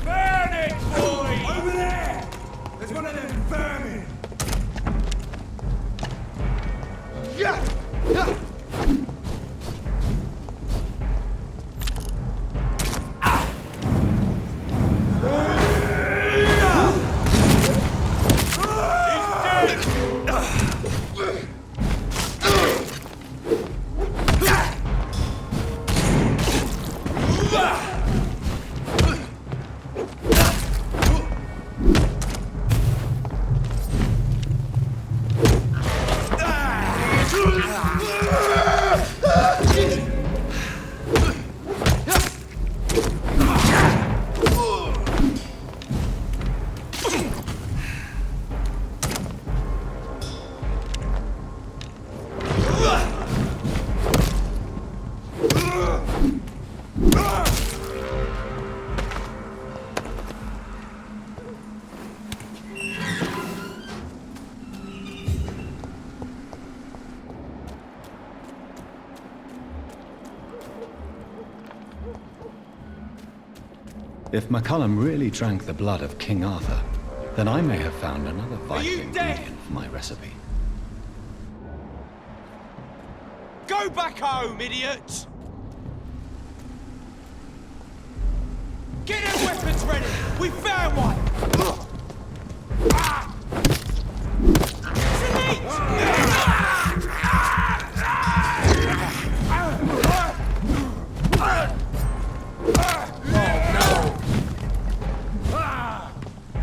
Burn it, boy! Over there! There's one of them vermin! Yeah! Yeah! If McCullum really drank the blood of King Arthur, then I may have found another vital ingredient for my recipe. Go back home, idiot! Get your weapons ready! We found one!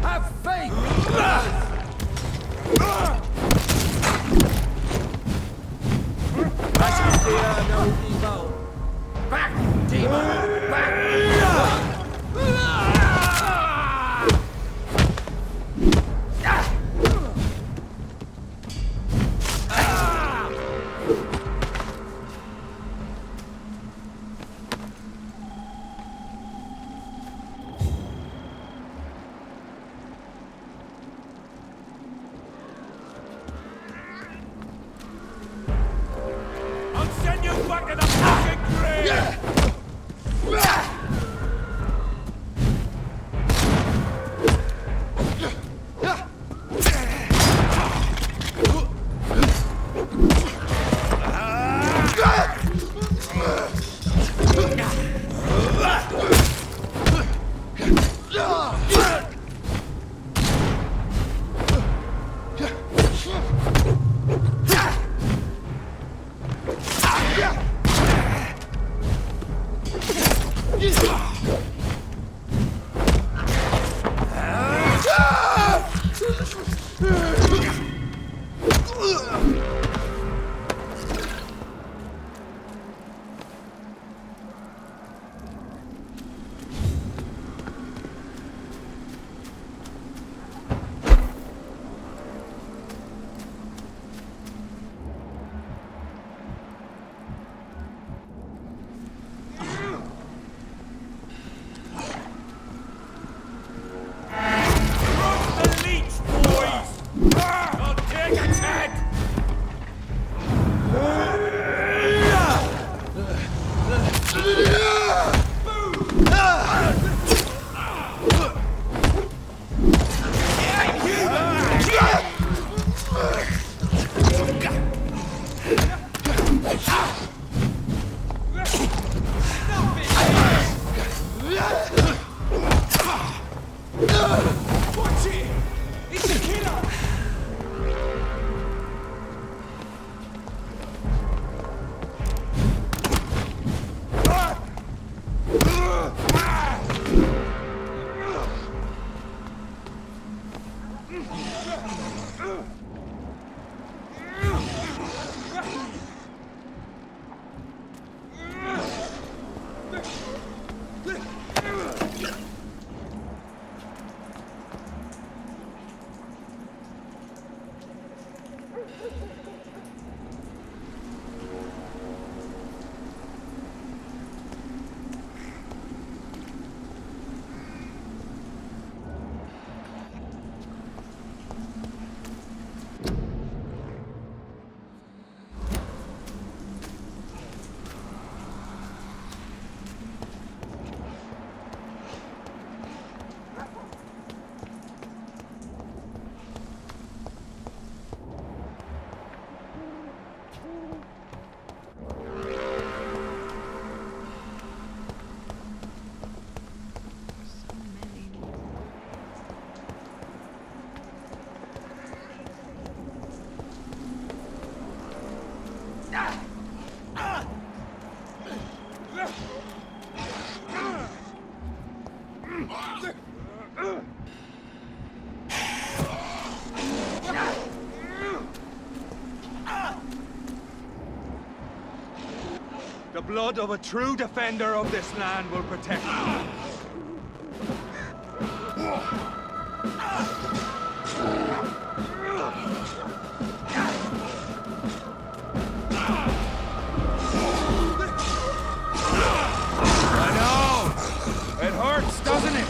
Have faith! No evil. Back, demon! Back! The blood of a true defender of this land will protect you. I know! It hurts, doesn't it?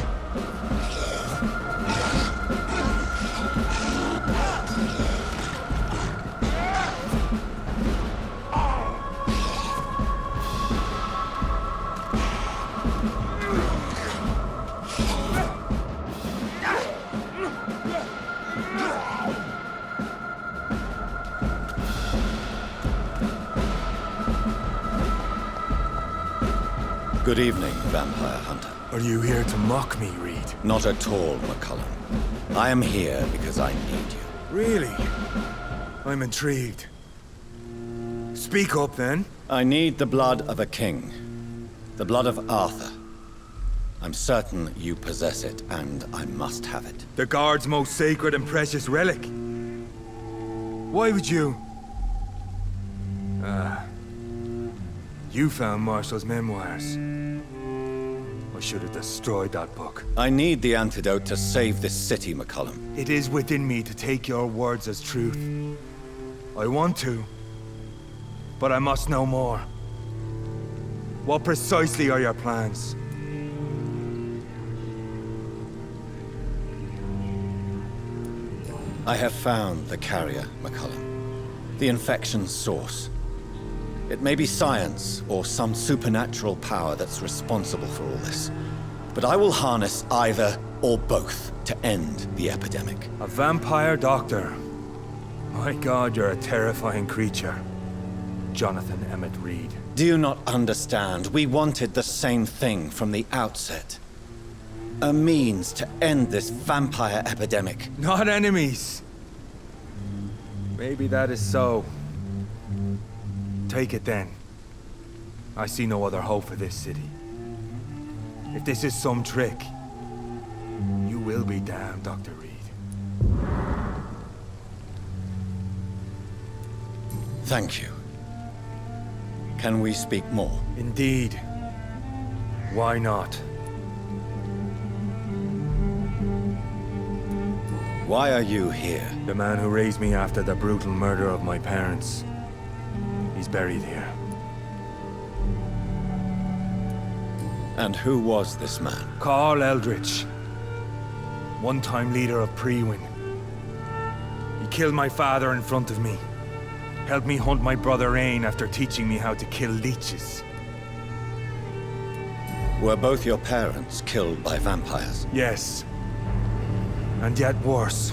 Good evening, Vampire Hunter. Are you here to mock me, Reed? Not at all, McCullum. I am here because I need you. Really? I'm intrigued. Speak up, then. I need the blood of a king. The blood of Arthur. I'm certain you possess it, and I must have it. The Guard's most sacred and precious relic. Why would you... You found Marshall's memoirs. I should have destroyed that book. I need the antidote to save this city, McCullum. It is within me to take your words as truth. I want to, but I must know more. What precisely are your plans? I have found the carrier, McCullum. The infection's source. It may be science or some supernatural power that's responsible for all this. But I will harness either or both to end the epidemic. A vampire doctor. My God, you're a terrifying creature. Jonathan Emmett Reed. Do you not understand? We wanted the same thing from the outset. A means to end this vampire epidemic. Not enemies. Maybe that is so. Take it then. I see no other hope for this city. If this is some trick, you will be damned, Dr. Reed. Thank you. Can we speak more? Indeed. Why not? Why are you here? The man who raised me after the brutal murder of my parents. He's buried here. And who was this man? Carl Eldritch. One-time leader of Frühen. He killed my father in front of me. Helped me hunt my brother Ain after teaching me how to kill leeches. Were both your parents killed by vampires? Yes. And yet worse.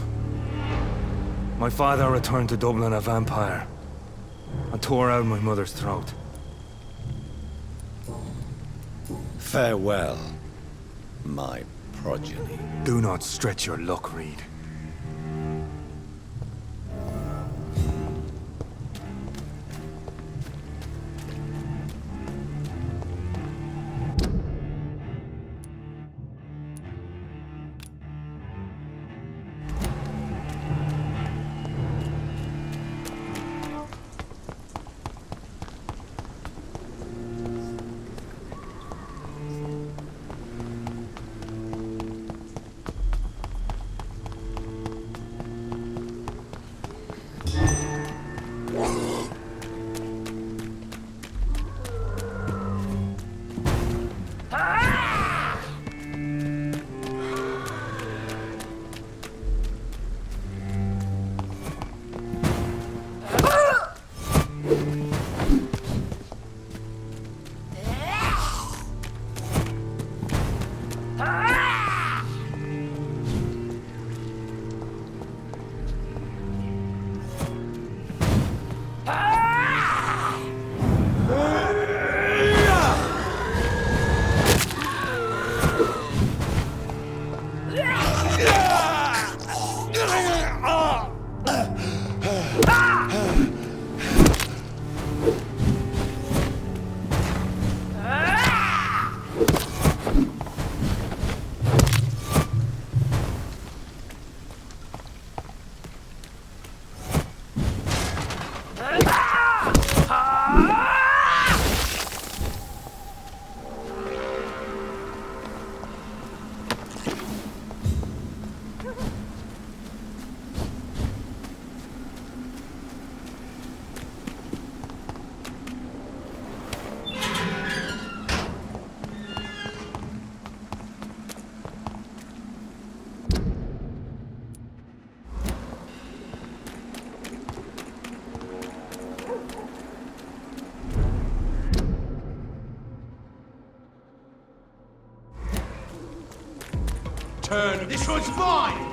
My father returned to Dublin a vampire. And tore out my mother's throat. Farewell, my progeny. Do not stretch your luck, Reed. turn. This one's mine!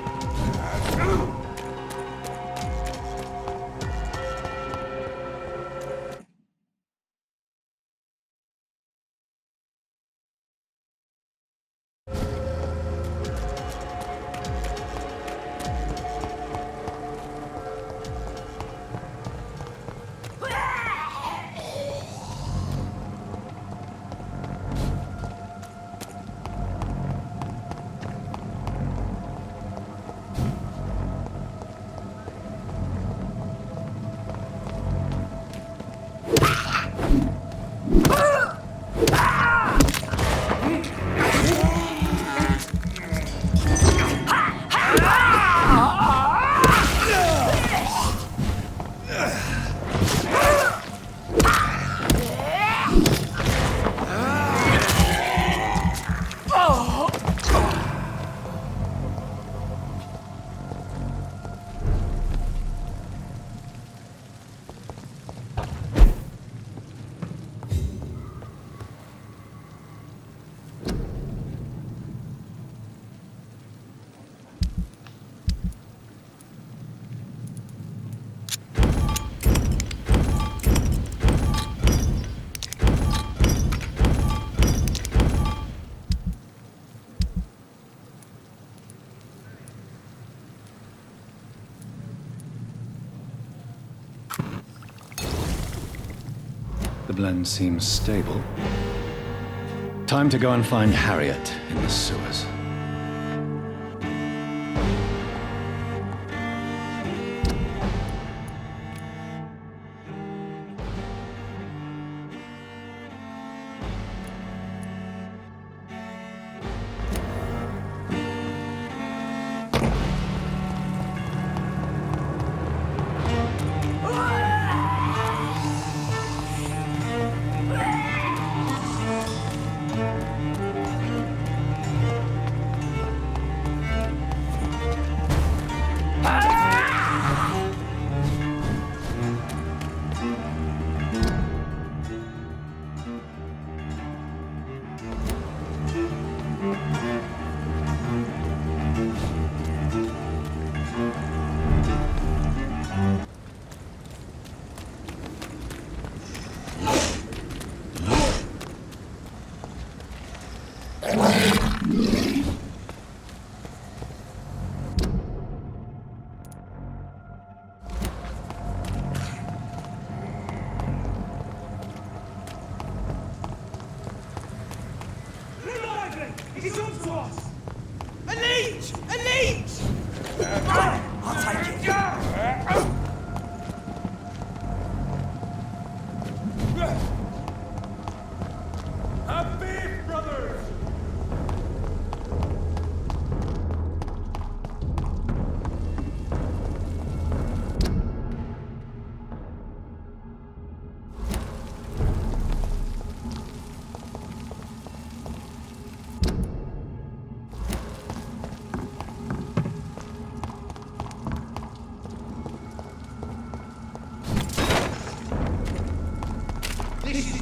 The blend seems stable. Time to go and find Harriet in the sewers.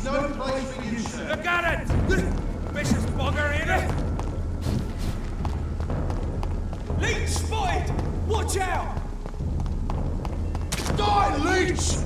No place for you, sir. Look at it! Vicious bugger, ain't it? Leech spotted! Watch out! Die, Leech!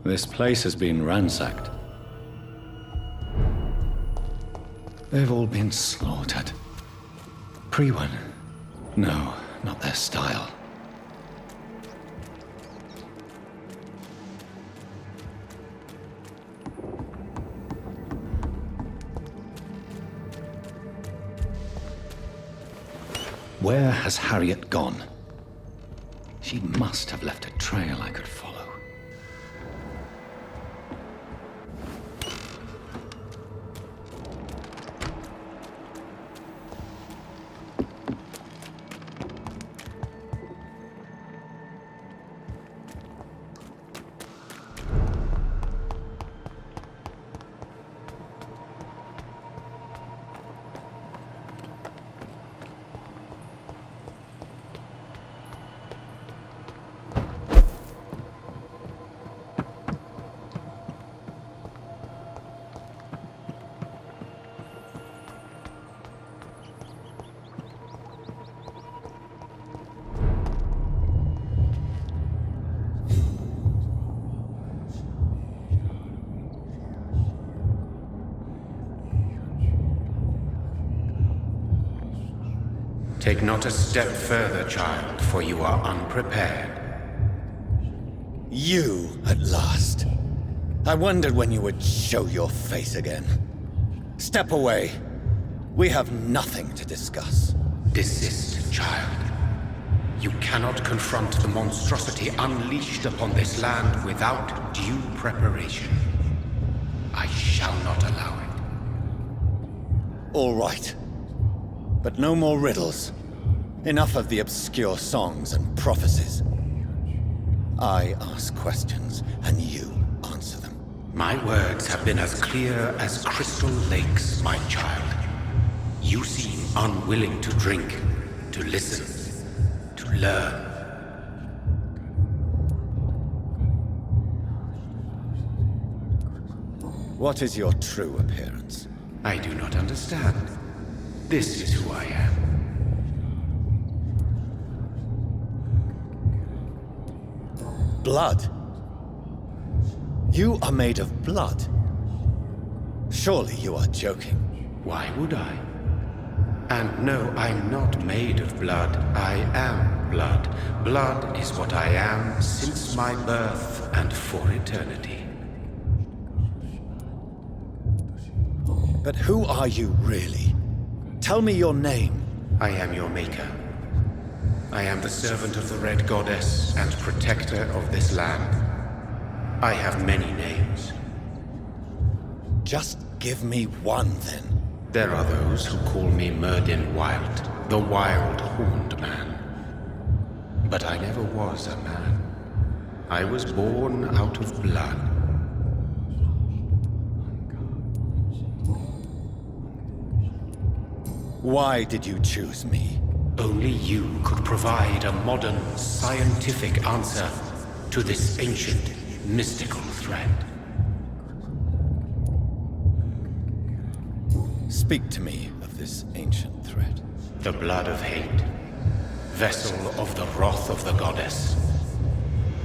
This place has been ransacked. They've all been slaughtered. Frühen? No, not their style. Where has Harriet gone? She must have left a trail I could follow. Take not a step further, child, for you are unprepared. You, at last. I wondered when you would show your face again. Step away. We have nothing to discuss. Desist, child. You cannot confront the monstrosity unleashed upon this land without due preparation. I shall not allow it. All right. But no more riddles. Enough of the obscure songs and prophecies. I ask questions, and you answer them. My words have been as clear as crystal lakes, my child. You seem unwilling to drink, to listen, to learn. What is your true appearance? I do not understand. This is who I am. Blood? You are made of blood. Surely you are joking. Why would I? And no, I'm not made of blood. I am blood. Blood is what I am since my birth and for eternity. But who are you really? Tell me your name. I am your maker. I am the servant of the Red Goddess and protector of this land. I have many names. Just give me one, then. There are those who call me Merdin Wild, the Wild Horned Man. But I never was a man. I was born out of blood. Why did you choose me? Only you could provide a modern, scientific answer to this ancient, mystical threat. Speak to me of this ancient threat. The blood of hate, vessel of the wrath of the goddess.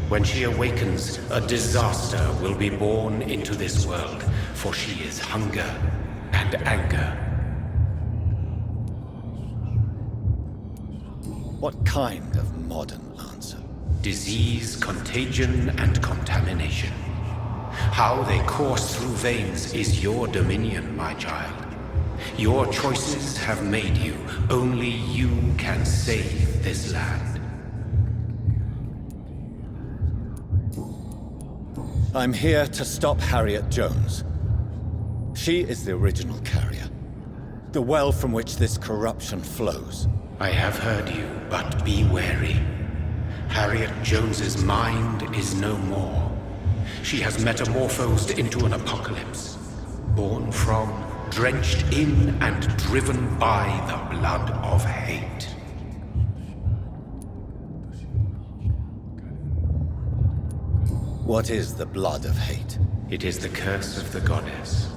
When she awakens, a disaster will be born into this world, for she is hunger and anger. What kind of modern answer? Disease, contagion, and contamination. How they course through veins is your dominion, my child. Your choices have made you. Only you can save this land. I'm here to stop Harriet Jones. She is the original carrier. The well from which this corruption flows. I have heard you, but be wary. Harriet Jones's mind is no more. She has metamorphosed into an apocalypse. Born from, drenched in, and driven by the blood of hate. What is the blood of hate? It is the curse of the goddess.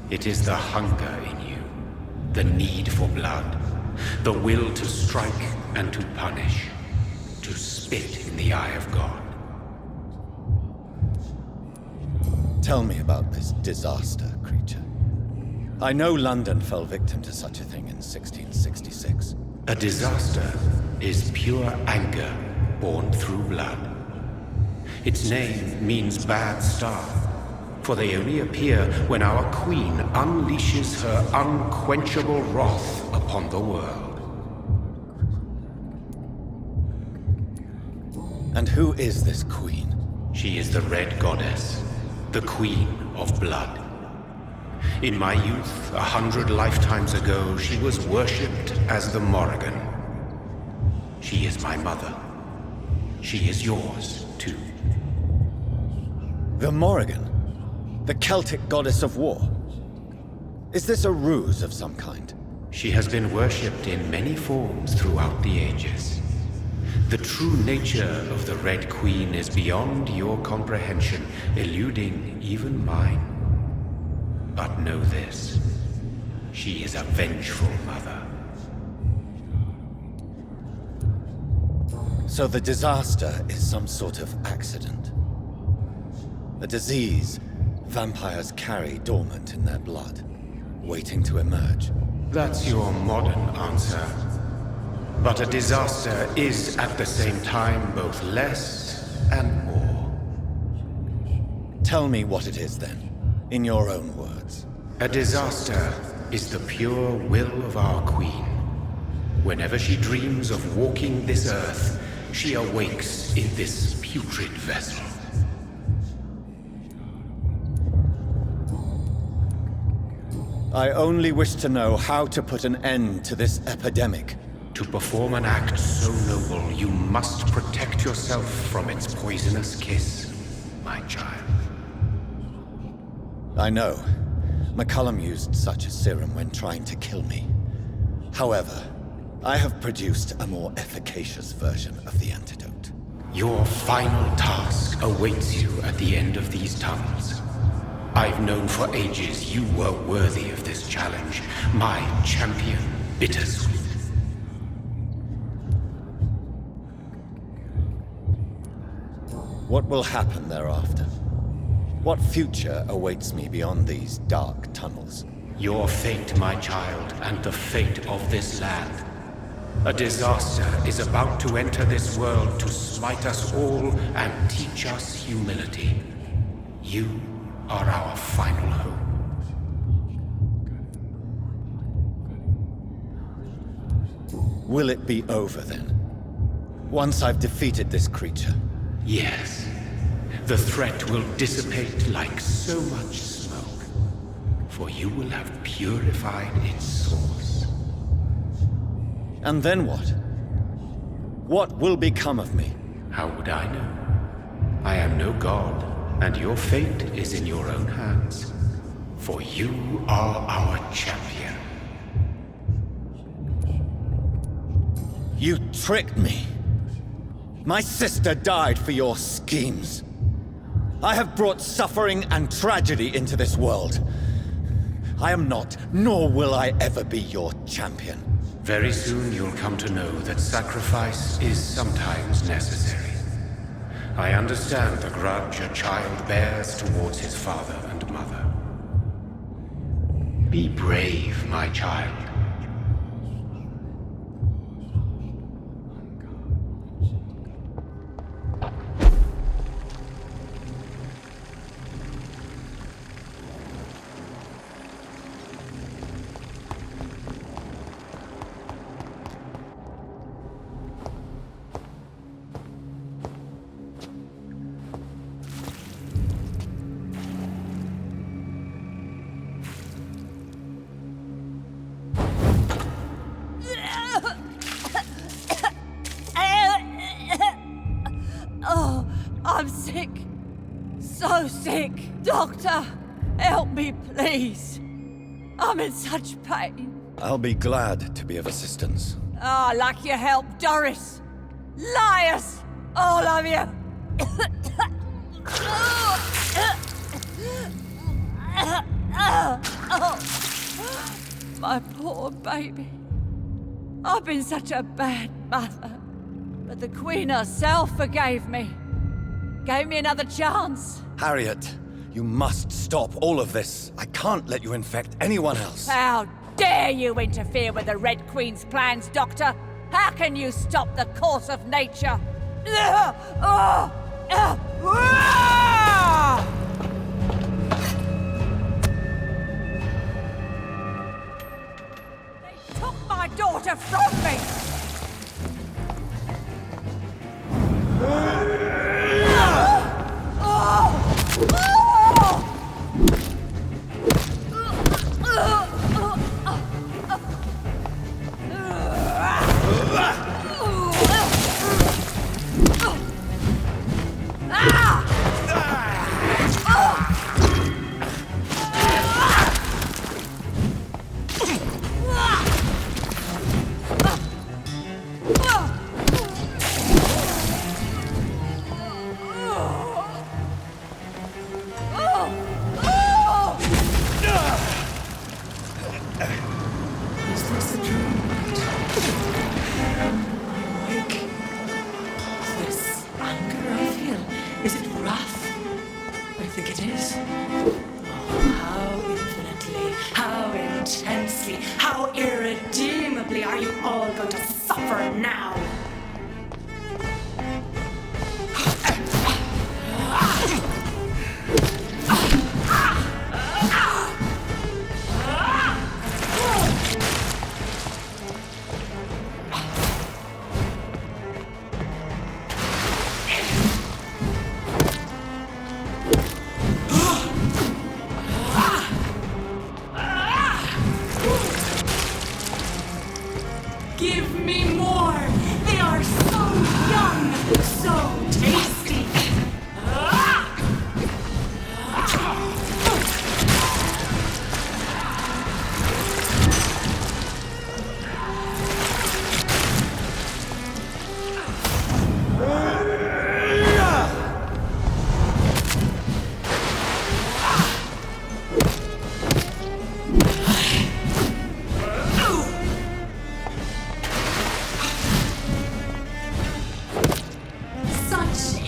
It is the hunger in you, the need for blood. The will to strike and to punish, to spit in the eye of God. Tell me about this disaster creature. I know London fell victim to such a thing in 1666. A disaster is pure anger born through blood. Its name means bad star, for they only appear when our queen unleashes her unquenchable wrath upon the world. And who is this queen? She is the Red Goddess, the Queen of Blood. In my youth, 100 lifetimes ago, she was worshipped as the Morrigan. She is my mother. She is yours, too. The Morrigan? The Celtic goddess of war? Is this a ruse of some kind? She has been worshipped in many forms throughout the ages. The true nature of the Red Queen is beyond your comprehension, eluding even mine. But know this, she is a vengeful mother. So the disaster is some sort of accident. A disease vampires carry dormant in their blood, waiting to emerge. That's your modern answer. But a disaster is at the same time both less and more. Tell me what it is then, in your own words. A disaster is the pure will of our queen. Whenever she dreams of walking this earth, she awakes in this putrid vessel. I only wish to know how to put an end to this epidemic. To perform an act so noble, you must protect yourself from its poisonous kiss, my child. I know. McCullum used such a serum when trying to kill me. However, I have produced a more efficacious version of the antidote. Your final task awaits you at the end of these tunnels. I've known for ages you were worthy of this challenge, my champion, Bittersweet. What will happen thereafter? What future awaits me beyond these dark tunnels? Your fate, my child, and the fate of this land. A disaster is about to enter this world to smite us all and teach us humility. You are our final hope. Will it be over then? Once I've defeated this creature? Yes. The threat will dissipate like so much smoke, for you will have purified its source. And then what? What will become of me? How would I know? I am no god, and your fate is in your own hands. For you are our champion. You tricked me. My sister died for your schemes. I have brought suffering and tragedy into this world. I am not, nor will I ever be your champion. Very soon you'll come to know that sacrifice is sometimes necessary. I understand the grudge a child bears towards his father and mother. Be brave, my child. I'm sick. So sick. Doctor, help me, please. I'm in such pain. I'll be glad to be of assistance. Ah, like your help, Doris. Liars! All of you! My poor baby. I've been such a bad mother. But the Queen herself forgave me. Gave me another chance. Harriet, You must stop all of this. I can't let you infect anyone else. How dare you interfere with the Red Queen's plans, Doctor? How can you stop the course of nature? They took my daughter from me! Such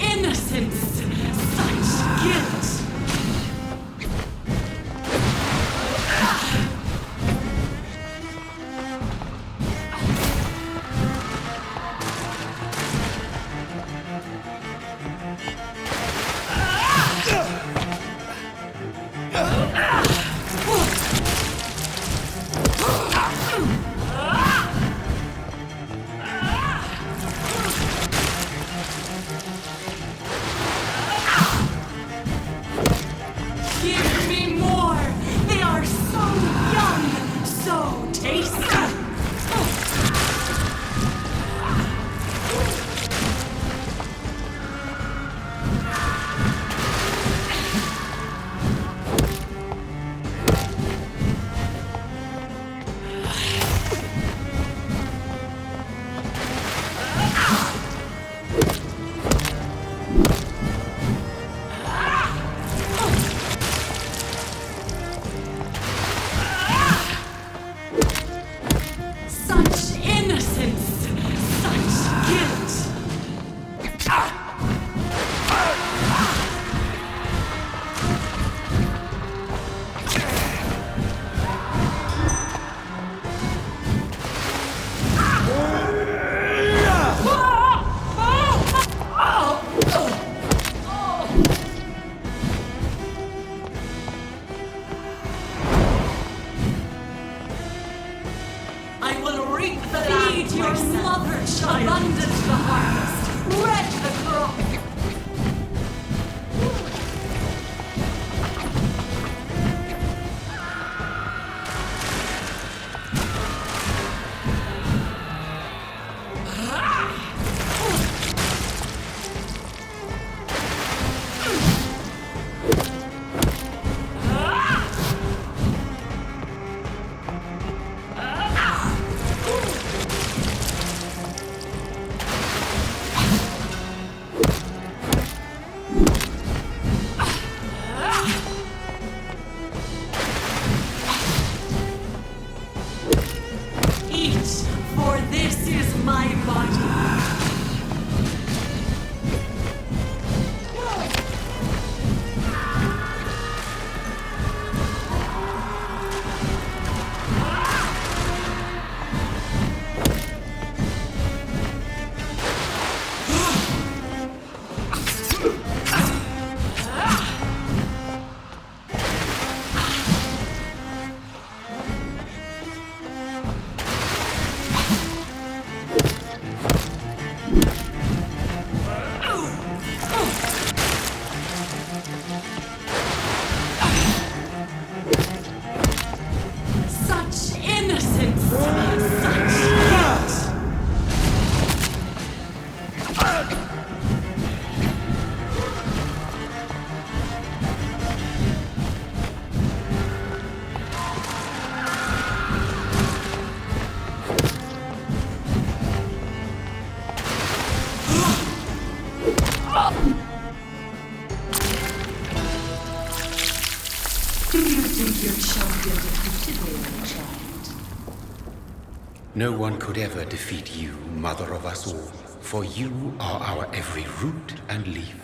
No one could ever defeat you, mother of us all, for you are our every root and leaf.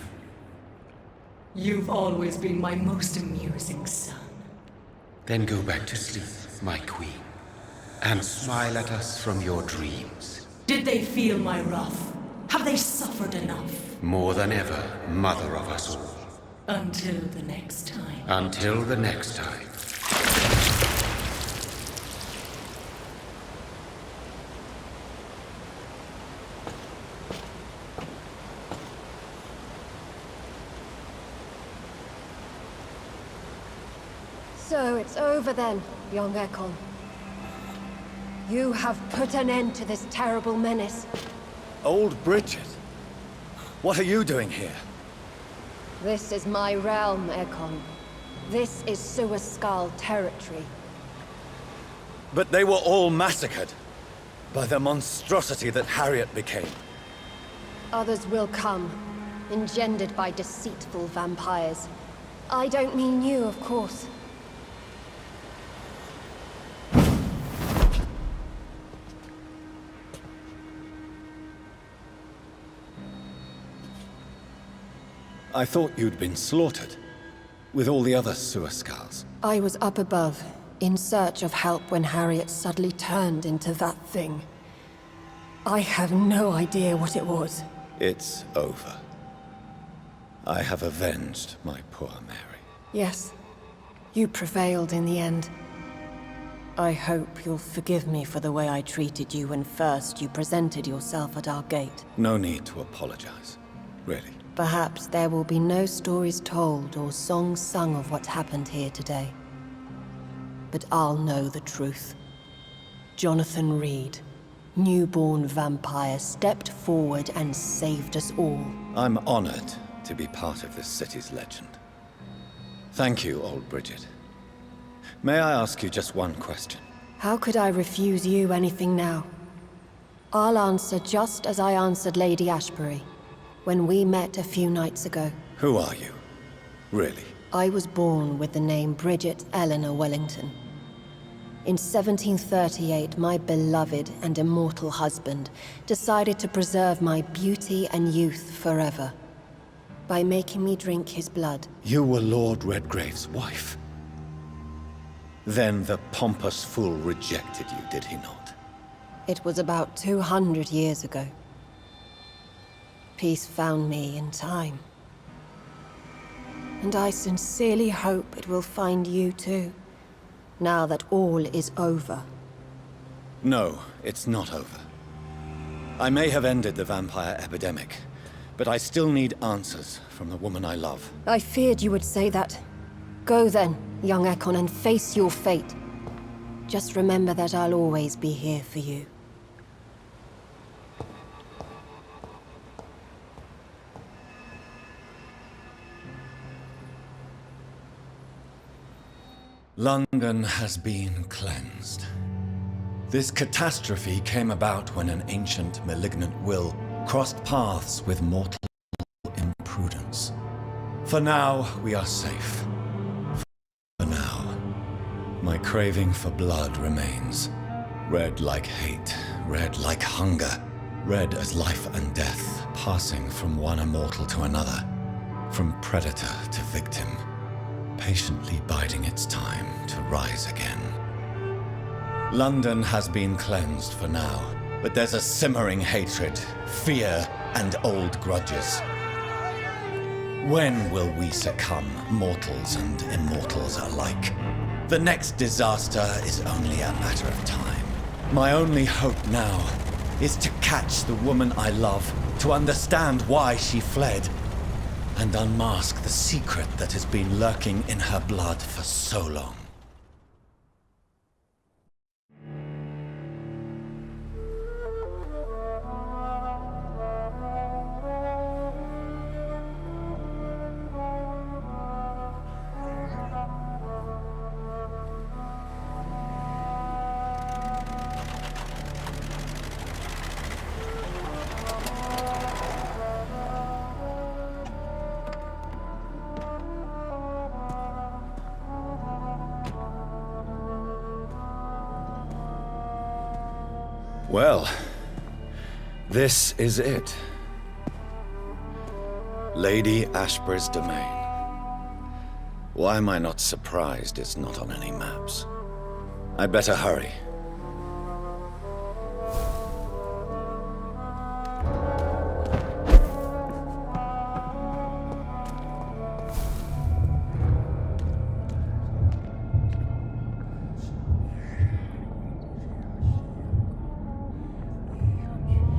You've always been my most amusing son. Then go back to sleep, my queen, and smile at us from your dreams. Did they feel my wrath? Have they suffered enough? More than ever, mother of us all. Until the next time. Until the next time. So it's over then, young Ekon. You have put an end to this terrible menace. Old Bridget? What are you doing here? This is my realm, Ekon. This is Suaskal territory. But they were all massacred by the monstrosity that Harriet became. Others will come, engendered by deceitful vampires. I don't mean you, of course. I thought you'd been slaughtered, with all the other Suaskals. I was up above, in search of help when Harriet suddenly turned into that thing. I have no idea what it was. It's over. I have avenged my poor Mary. Yes, you prevailed in the end. I hope you'll forgive me for the way I treated you when first you presented yourself at our gate. No need to apologize, really. Perhaps there will be no stories told or songs sung of what happened here today. But I'll know the truth. Jonathan Reed, newborn vampire, stepped forward and saved us all. I'm honored to be part of this city's legend. Thank you, old Bridget. May I ask you just one question? How could I refuse you anything now? I'll answer just as I answered Lady Ashbury when we met a few nights ago. Who are you? Really? I was born with the name Bridget Eleanor Wellington. In 1738, my beloved and immortal husband decided to preserve my beauty and youth forever by making me drink his blood. You were Lord Redgrave's wife. Then the pompous fool rejected you, did he not? It was about 200 years ago. Peace found me in time. And I sincerely hope it will find you too, now that all is over. No, it's not over. I may have ended the vampire epidemic, but I still need answers from the woman I love. I feared you would say that. Go then, young Ekon, and face your fate. Just remember that I'll always be here for you. London has been cleansed. This catastrophe came about when an ancient, malignant will crossed paths with mortal imprudence. For now, we are safe. For now, my craving for blood remains. Red like hate, red like hunger, red as life and death, passing from one immortal to another, from predator to victim, patiently biding its time to rise again. London has been cleansed for now, but there's a simmering hatred, fear, and old grudges. When will we succumb, mortals and immortals alike? The next disaster is only a matter of time. My only hope now is to catch the woman I love, to understand why she fled, and unmask the secret that has been lurking in her blood for so long. Well, this is it. Lady Ashbury's domain. Why am I not surprised it's not on any maps? I'd better hurry.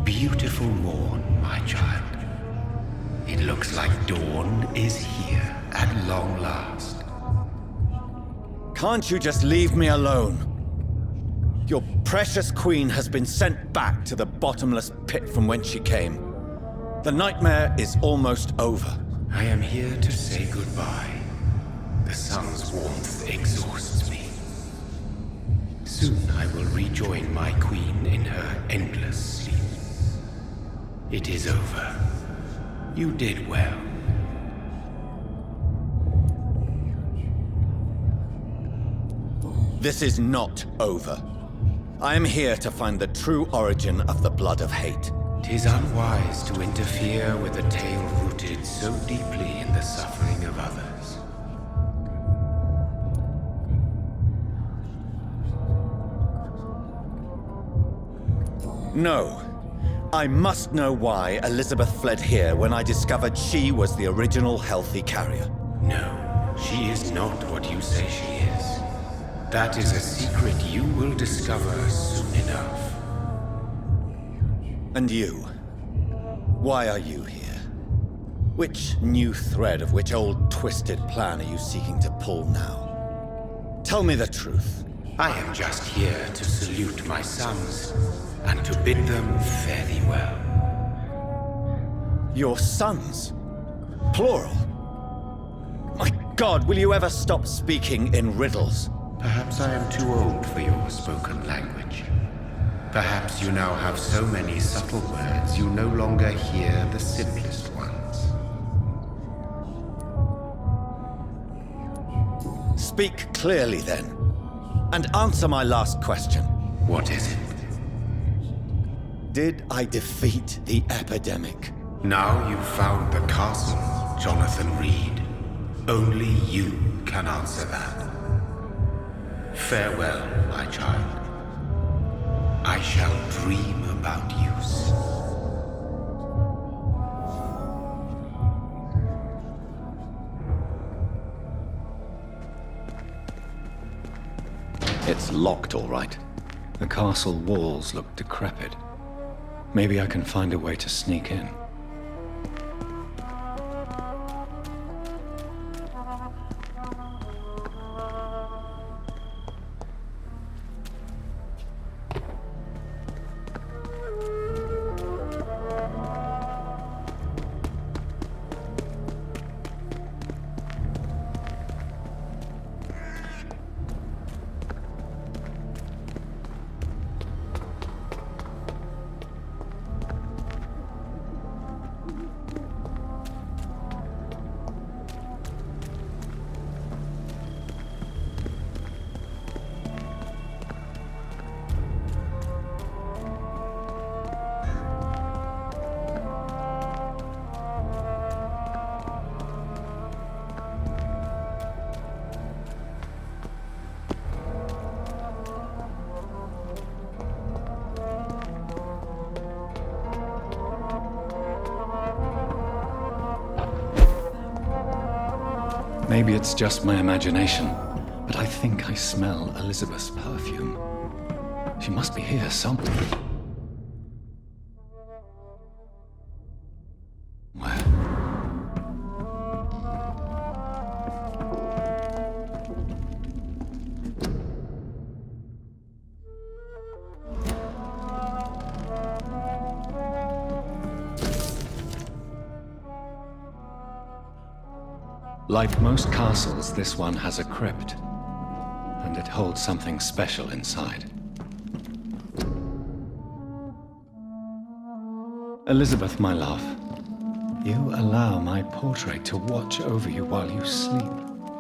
Beautiful morn, my child. It looks like dawn is here at long last. Can't you just leave me alone? Your precious queen has been sent back to the bottomless pit from whence she came. The nightmare is almost over. I am here to say goodbye. The sun's warmth exhausts me. Soon I will rejoin my queen in her endless sleep. It is over. You did well. This is not over. I am here to find the true origin of the blood of hate. 'Tis unwise to interfere with a tale rooted so deeply in the suffering of others. No. I must know why Elizabeth fled here when I discovered she was the original healthy carrier. No, she is not what you say she is. That is a secret you will discover soon enough. And you? Why are you here? Which new thread of which old twisted plan are you seeking to pull now? Tell me the truth. I am just here to salute my sons and to bid them fare thee well. Your sons? Plural? My God, will you ever stop speaking in riddles? Perhaps I am too old for your spoken language. Perhaps you now have so many subtle words you no longer hear the simplest ones. Speak clearly then, and answer my last question. What is it? Did I defeat the epidemic? Now you've found the castle, Jonathan Reed. Only you can answer that. Farewell, my child. I shall dream about you soon. It's locked, all right. The castle walls look decrepit. Maybe I can find a way to sneak in. Maybe it's just my imagination, but I think I smell Elizabeth's perfume. She must be here somewhere. Where? Like most castles, this one has a crypt, and it holds something special inside. Elizabeth, my love, you allow my portrait to watch over you while you sleep.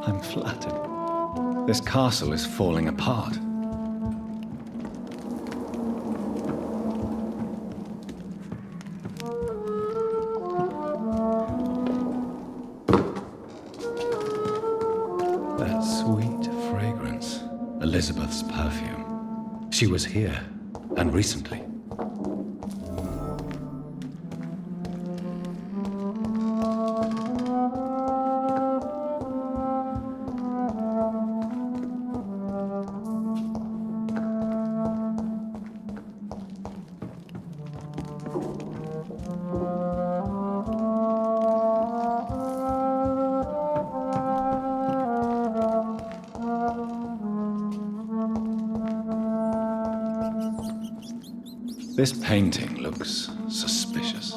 I'm flattered. This castle is falling apart. She was here, and recently. This painting looks suspicious.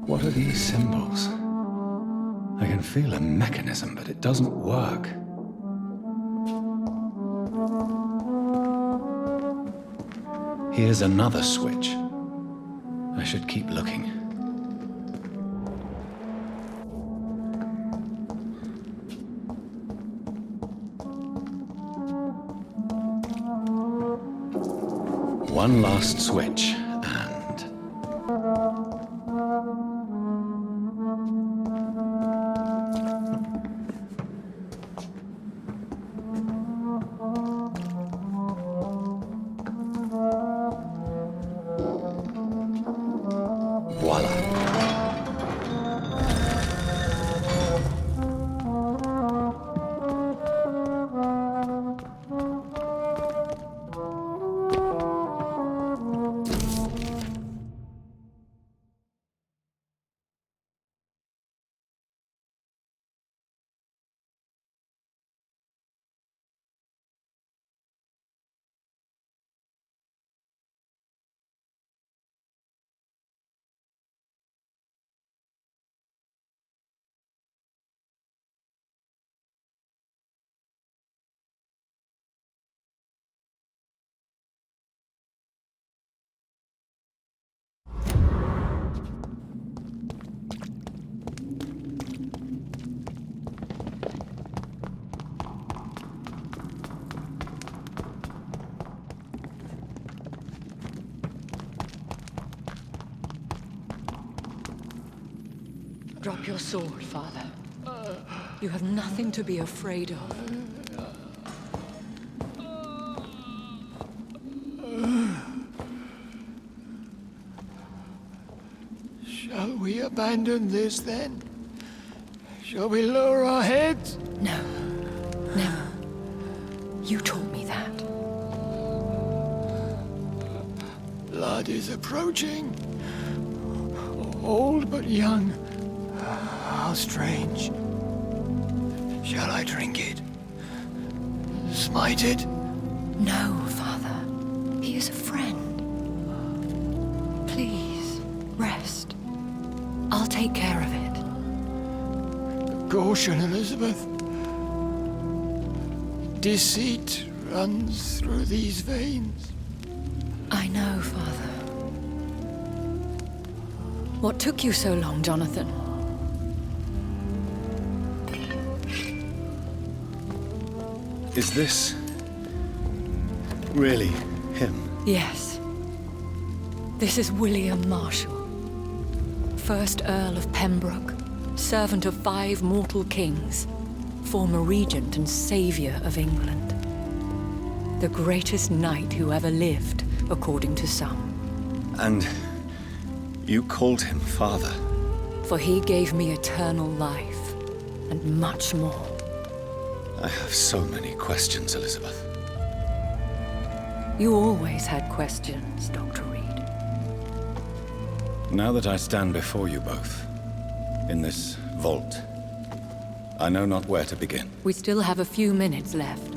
What are these symbols? I can feel a mechanism, but it doesn't work. Here's another switch. I should keep looking. One last switch, and... voila. Drop your sword, Father. You have nothing to be afraid of. Shall we abandon this then? Shall we lower our heads? No. Never. You taught me that. Blood is approaching. Old but young. How strange. Shall I drink it? Smite it? No, Father. He is a friend. Please, rest. I'll take care of it. Caution, Elizabeth. Deceit runs through these veins. I know, Father. What took you so long, Jonathan? Is this really him? Yes. This is William Marshall, 1st Earl of Pembroke, servant of 5 mortal kings, former regent and saviour of England. The greatest knight who ever lived, according to some. And you called him father? For he gave me eternal life, and much more. I have so many questions, Elizabeth. You always had questions, Dr. Reed. Now that I stand before you both, in this vault, I know not where to begin. We still have a few minutes left.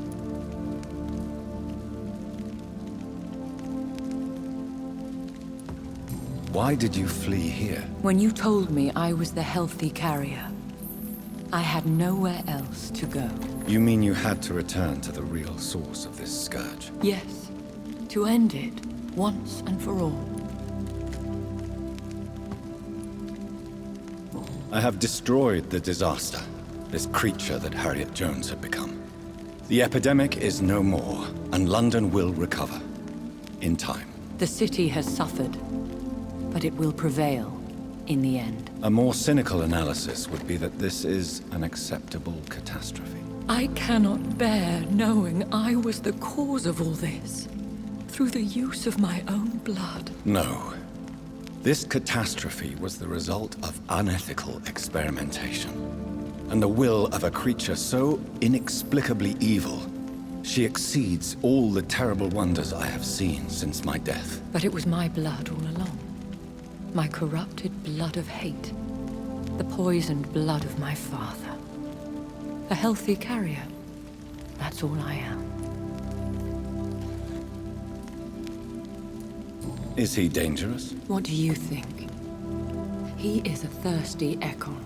Why did you flee here? When you told me I was the healthy carrier, I had nowhere else to go. You mean you had to return to the real source of this scourge? Yes, to end it once and for all. I have destroyed the disaster, this creature that Harriet Jones had become. The epidemic is no more, and London will recover. In time. The city has suffered, but it will prevail in the end. A more cynical analysis would be that this is an acceptable catastrophe. I cannot bear knowing I was the cause of all this, through the use of my own blood. No. This catastrophe was the result of unethical experimentation, and the will of a creature so inexplicably evil. She exceeds all the terrible wonders I have seen since my death. But it was my blood all along. My corrupted blood of hate. The poisoned blood of my father. A healthy carrier. That's all I am. Is he dangerous? What do you think? He is a thirsty Ekon,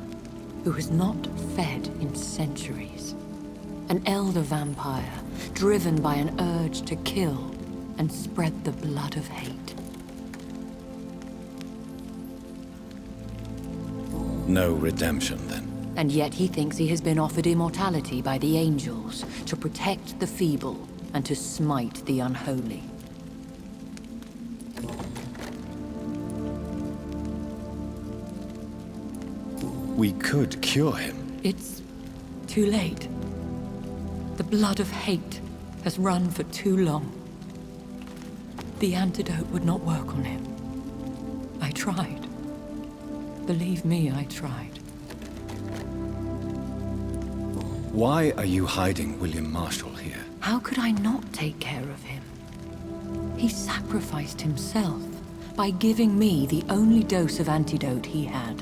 who has not fed in centuries. An elder vampire, driven by an urge to kill and spread the blood of hate. No redemption, then. And yet he thinks he has been offered immortality by the angels to protect the feeble and to smite the unholy. We could cure him. It's too late. The blood of hate has run for too long. The antidote would not work on him. I tried. Believe me, I tried. Why are you hiding William Marshall here? How could I not take care of him? He sacrificed himself by giving me the only dose of antidote he had.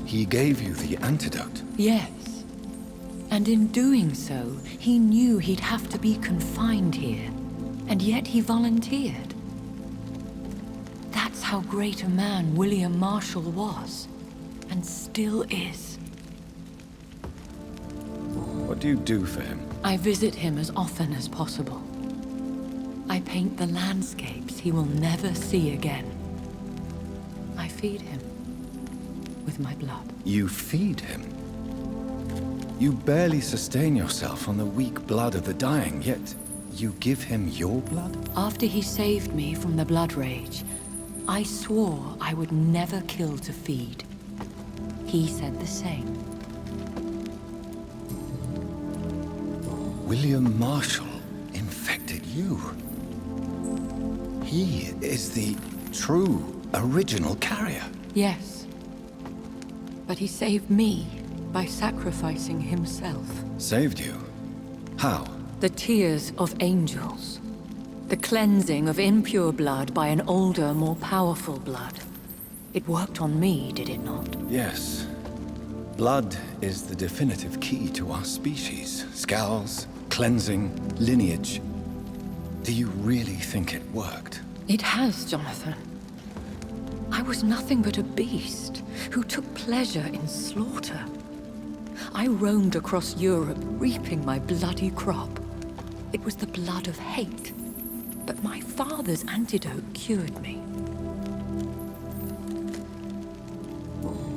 He gave you the antidote? Yes. And in doing so, he knew he'd have to be confined here. And yet he volunteered. That's how great a man William Marshall was. And still is. What do you do for him? I visit him as often as possible. I paint the landscapes he will never see again. I feed him with my blood. You feed him? You barely sustain yourself on the weak blood of the dying, yet you give him your blood? After he saved me from the blood rage, I swore I would never kill to feed. He said the same. William Marshall infected you. He is the true, original carrier. Yes. But he saved me by sacrificing himself. Saved you? How? The tears of angels. The cleansing of impure blood by an older, more powerful blood. It worked on me, did it not? Yes. Blood is the definitive key to our species. Scowls, cleansing, lineage. Do you really think it worked? It has, Jonathan. I was nothing but a beast who took pleasure in slaughter. I roamed across Europe, reaping my bloody crop. It was the blood of hate. But my father's antidote cured me.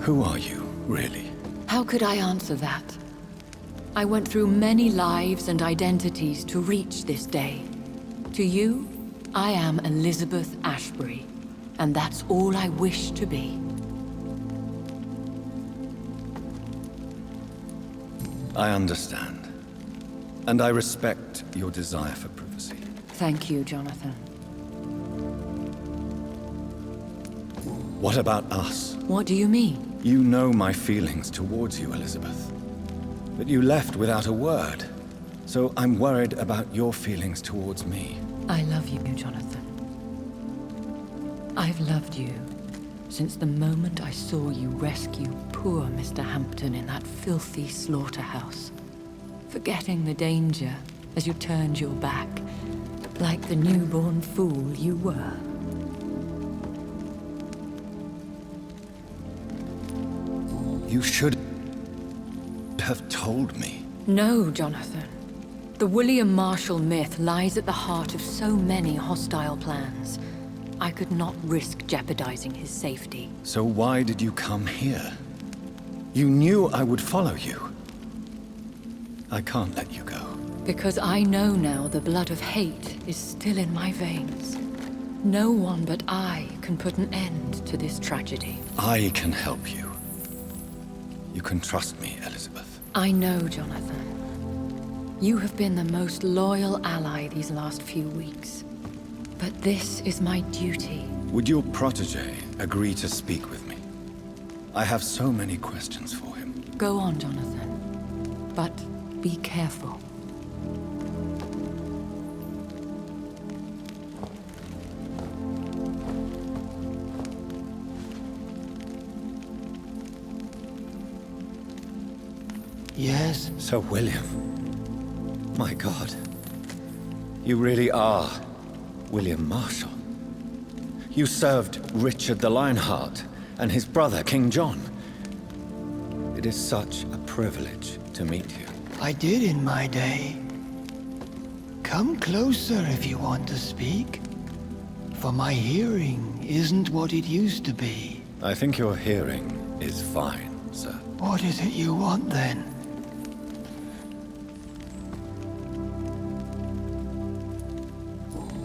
Who are you, really? How could I answer that? I went through many lives and identities to reach this day. To you, I am Elizabeth Ashbury, and that's all I wish to be. I understand. And I respect your desire for privacy. Thank you, Jonathan. What about us? What do you mean? You know my feelings towards you, Elizabeth. But you left without a word. So I'm worried about your feelings towards me. I love you, Jonathan. I've loved you since the moment I saw you rescue poor Mr. Hampton in that filthy slaughterhouse. Forgetting the danger as you turned your back, Like the newborn fool you were. You should have told me. No, Jonathan. The William Marshall myth lies at the heart of so many hostile plans. I could not risk jeopardizing his safety. So why did you come here? You knew I would follow you. I can't let you go. Because I know now the blood of hate is still in my veins. No one but I can put an end to this tragedy. I can help you. You can trust me, Elizabeth. I know, Jonathan. You have been the most loyal ally these last few weeks. But this is my duty. Would your protege agree to speak with me? I have so many questions for him. Go on, Jonathan. But be careful. Yes? Sir William. My God. You really are William Marshall. You served Richard the Lionheart and his brother, King John. It is such a privilege to meet you. I did in my day. Come closer if you want to speak. For my hearing isn't what it used to be. I think your hearing is fine, sir. What is it you want then?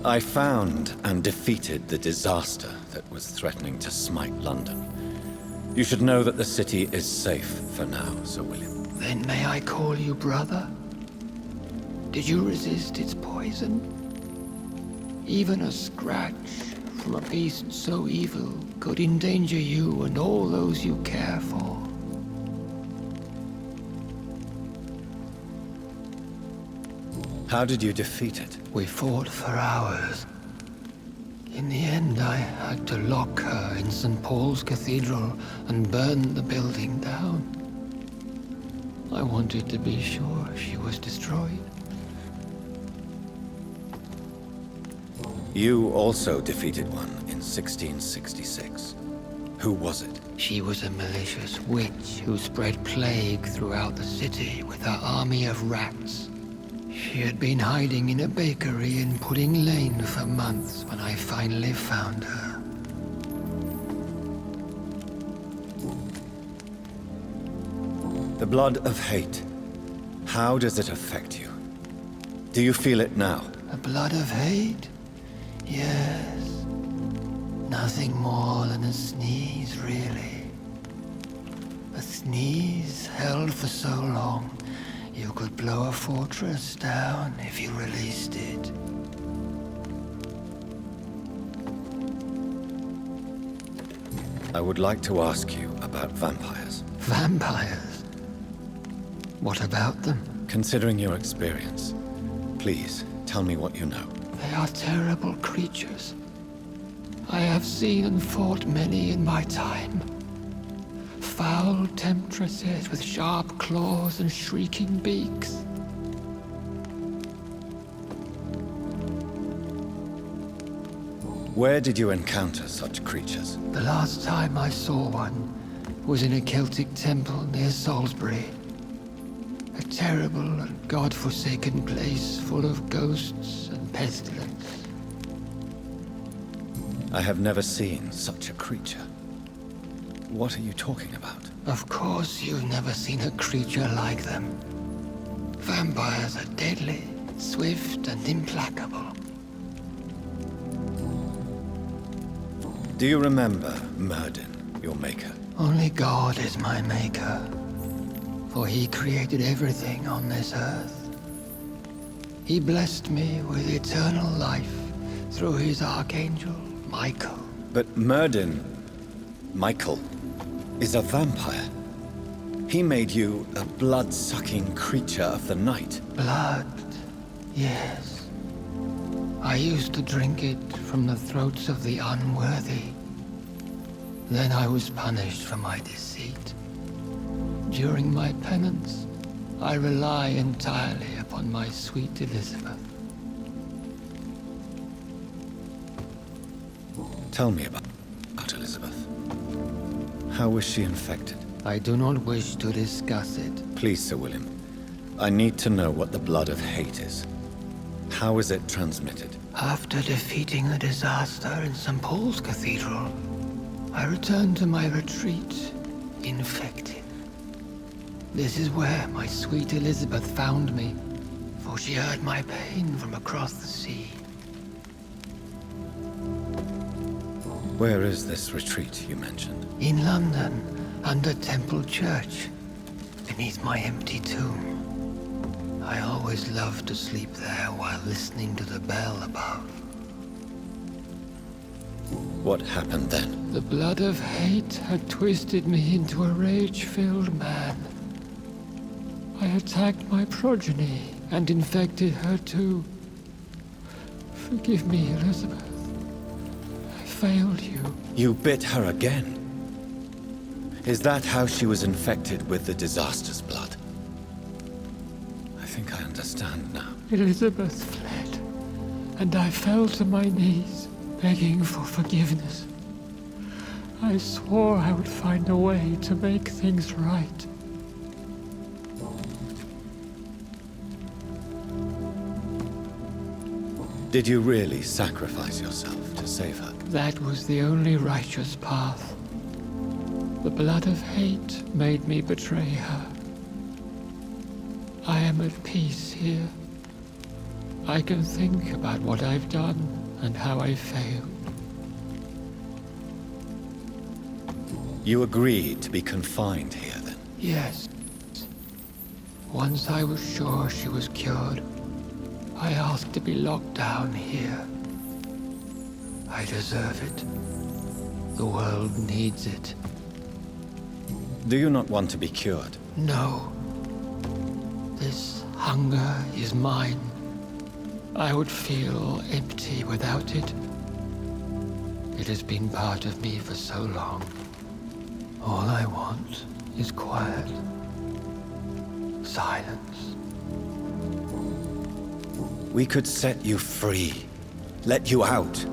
I found and defeated the disaster that was threatening to smite London. You should know that the city is safe for now, Sir William. Then may I call you brother? Did you resist its poison? Even a scratch from a beast so evil could endanger you and all those you care for. How did you defeat it? We fought for hours. In the end, I had to lock her in St. Paul's Cathedral and burn the building down. I wanted to be sure she was destroyed. You also defeated one in 1666. Who was it? She was a malicious witch who spread plague throughout the city with her army of rats. She had been hiding in a bakery in Pudding Lane for months when I finally found her. The blood of hate. How does it affect you? Do you feel it now? The blood of hate? Yes. Nothing more than a sneeze, really. A sneeze held for so long, you could blow a fortress down if you released it. I would like to ask you about vampires. Vampires? What about them? Considering your experience, please tell me what you know. They are terrible creatures. I have seen and fought many in my time. Foul temptresses with sharp claws and shrieking beaks. Where did you encounter such creatures? The last time I saw one was in a Celtic temple near Salisbury. A terrible and god-forsaken place full of ghosts and pestilence. I have never seen such a creature. What are you talking about? Of course you've never seen a creature like them. Vampires are deadly, swift and implacable. Do you remember Myrddin, your maker? Only God is my maker, for he created everything on this earth. He blessed me with eternal life through his archangel, Michael. But Myrddin, Michael, is a vampire. He made you a blood-sucking creature of the night. Blood, yes. I used to drink it from the throats of the unworthy. Then I was punished for my deceit. During my penance, I rely entirely upon my sweet Elizabeth. Tell me about Elizabeth. How was she infected? I do not wish to discuss it. Please, Sir William. I need to know what the blood of hate is. How is it transmitted? After defeating the disaster in St. Paul's Cathedral, I returned to my retreat, infected. This is where my sweet Elizabeth found me, for she heard my pain from across the sea. Where is this retreat you mentioned? In London, under Temple Church, beneath my empty tomb. I always loved to sleep there while listening to the bell above. What happened then? The blood of hate had twisted me into a rage-filled man. I attacked my progeny and infected her too. Forgive me, Elizabeth. I failed you. You bit her again? Is that how she was infected with the disaster's blood? I think I understand now. Elizabeth fled, and I fell to my knees, begging for forgiveness. I swore I would find a way to make things right. Did you really sacrifice yourself to save her? That was the only righteous path. The blood of hate made me betray her. I am at peace here. I can think about what I've done and how I failed. You agreed to be confined here, then? Yes. Once I was sure she was cured, I asked to be locked down here. I deserve it. The world needs it. Do you not want to be cured? No. This hunger is mine. I would feel empty without it. It has been part of me for so long. All I want is quiet. Silence. We could set you free. Let you out.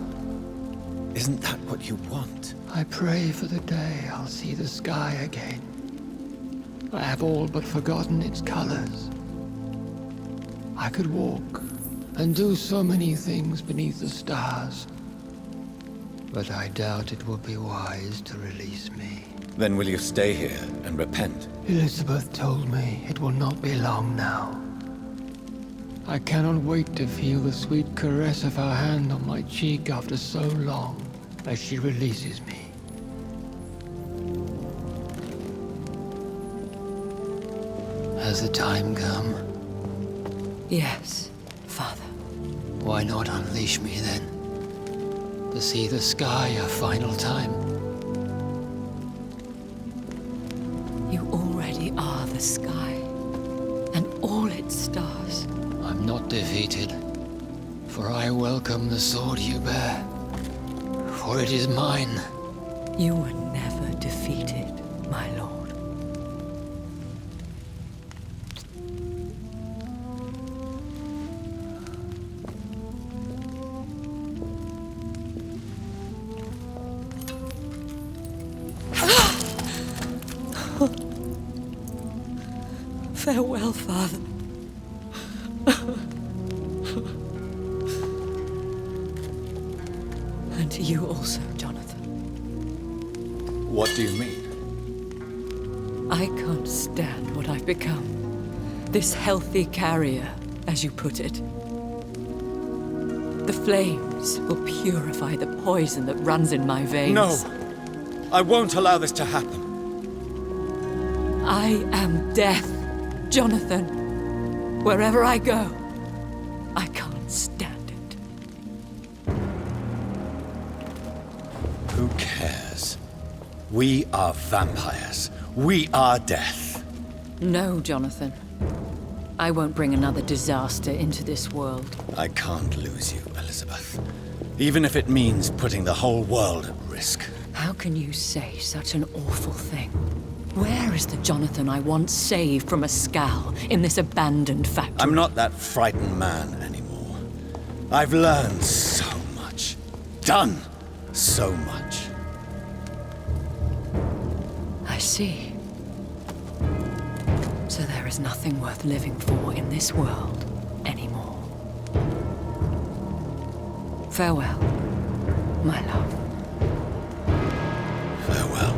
Isn't that what you want? I pray for the day I'll see the sky again. I have all but forgotten its colors. I could walk and do so many things beneath the stars. But I doubt it will be wise to release me. Then will you stay here and repent? Elizabeth told me it will not be long now. I cannot wait to feel the sweet caress of her hand on my cheek after so long, as she releases me. Has the time come? Yes, Father. Why not unleash me then? To see the sky a final time? You already are the sky, and all its stars. I'm not defeated, for I welcome the sword you bear, for it is mine. You were never defeated, my lord. Farewell, Father. And to you also, Jonathan. What do you mean? I can't stand what I've become. This healthy carrier, as you put it. The flames will purify the poison that runs in my veins. No! I won't allow this to happen. I am death, Jonathan. Wherever I go, I can't stand it. Who cares? We are vampires. We are death. No, Jonathan. I won't bring another disaster into this world. I can't lose you, Elizabeth. Even if it means putting the whole world at risk. How can you say such an awful thing? Where is the Jonathan I once saved from a scowl in this abandoned factory? I'm not that frightened man anymore. I've learned so much. Done! So much. I see. So there is nothing worth living for in this world anymore. Farewell, my love. Farewell.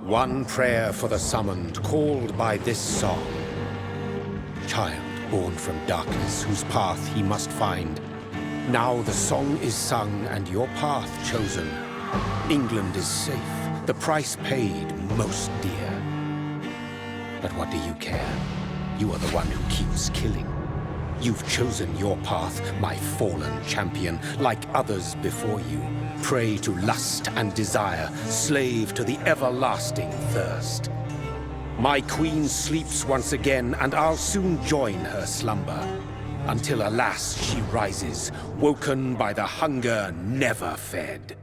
One prayer for the summoned, called by this song. Child born from darkness, whose path he must find. Now the song is sung and your path chosen. England is safe, the price paid most dear. But what do you care? You are the one who keeps killing. You've chosen your path, my fallen champion, like others before you. Prey to lust and desire, slave to the everlasting thirst. My queen sleeps once again, and I'll soon join her slumber. Until alas, she rises, woken by the hunger never fed.